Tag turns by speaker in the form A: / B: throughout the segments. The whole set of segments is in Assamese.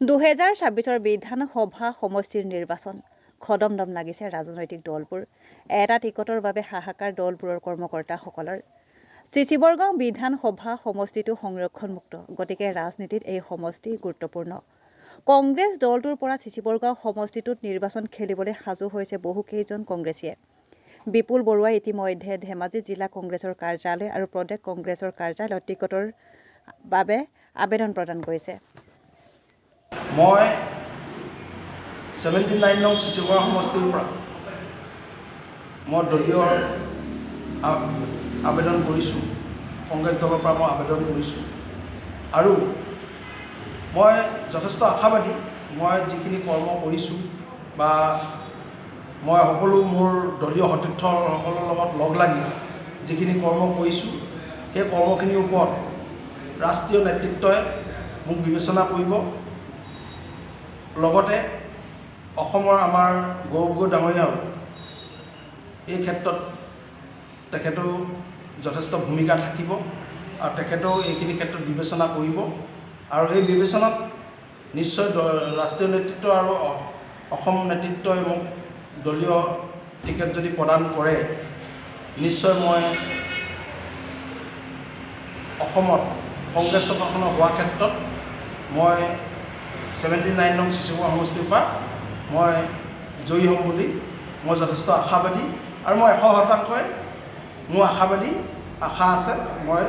A: 2026 বিধানসভা সমষ্টিৰ নিৰ্বাচন খদমদম লাগিছে ৰাজনৈতিক দলবোৰ এটা টিকটৰ বাবে হাহাকাৰ দলবোৰৰ কৰ্মকৰ্তাসকলৰ চিচিবৰগাঁও বিধানসভা সমষ্টিটো সংৰক্ষণমুক্ত গতিকে ৰাজনীতিত এই সমষ্টি গুৰুত্বপূৰ্ণ কংগ্ৰেছ দলটোৰ পৰা চিচিবৰগাঁও সমষ্টিটোত নিৰ্বাচন খেলিবলৈ সাজু হৈছে বহুকেইজন কংগ্ৰেছীয়ে বিপুল বৰুৱাই ইতিমধ্যে ধেমাজি জিলা কংগ্ৰেছৰ কাৰ্যালয় আৰু প্ৰদেশ কংগ্ৰেছৰ কাৰ্যালয়ত টিকটৰ বাবে আবেদন প্ৰদান কৰিছে
B: মই 79 নং চিচিবৰগাঁও সমষ্টিৰ পৰা মই দলীয় আবেদন কৰিছোঁ কংগ্ৰেছ দলৰ পৰা মই আবেদন কৰিছোঁ আৰু মই যথেষ্ট আশাবাদী মই যিখিনি কৰ্ম কৰিছোঁ বা মই সকলো মোৰ দলীয় সতীৰ্থসকলৰ লগত লগ লাগি যিখিনি কৰ্ম কৰিছোঁ সেই কৰ্মখিনিৰ ওপৰত ৰাষ্ট্ৰীয় নেতৃত্বই মোক বিবেচনা কৰিব লগতে অসমৰ আমাৰ গৌৰৱ গগৈ ডাঙৰীয়াও এই ক্ষেত্ৰত তেখেতেও যথেষ্ট ভূমিকা থাকিব আৰু তেখেতেও এইখিনি ক্ষেত্ৰত বিবেচনা কৰিব আৰু এই বিবেচনাত নিশ্চয় ৰাষ্ট্ৰীয় নেতৃত্ব আৰু অসম নেতৃত্বই মোক দলীয় টিকেট যদি প্ৰদান কৰে নিশ্চয় মই অসমত কংগ্ৰেছ চৰকাৰখন হোৱাৰ ক্ষেত্ৰত মই 79 নং চিচিবৰগাঁও সমষ্টিৰ পৰা মই জয়ী হ'ম বুলি মই যথেষ্ট আশাবাদী আৰু মই 100% মোৰ আশা আছে মই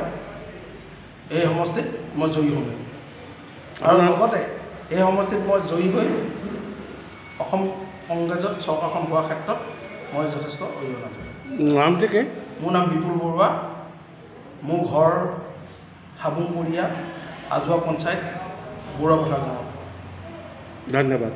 B: এই সমষ্টিত মই জয়ী হ'ম আৰু লগতে এই সমষ্টিত মই জয়ী হৈ অসম কংগ্ৰেছত চৰকাৰখন হোৱাৰ ক্ষেত্ৰত মই যথেষ্ট অৰিহণা যোগাম।
C: নামটো কি?
B: মোৰ নাম বিপুল বৰুৱা মোৰ ঘৰ হাবুংপৰীয়া আজোৱা পঞ্চায়ত বুঢ়াপথাৰ গাঁৱত।
C: ধন্যবাদ।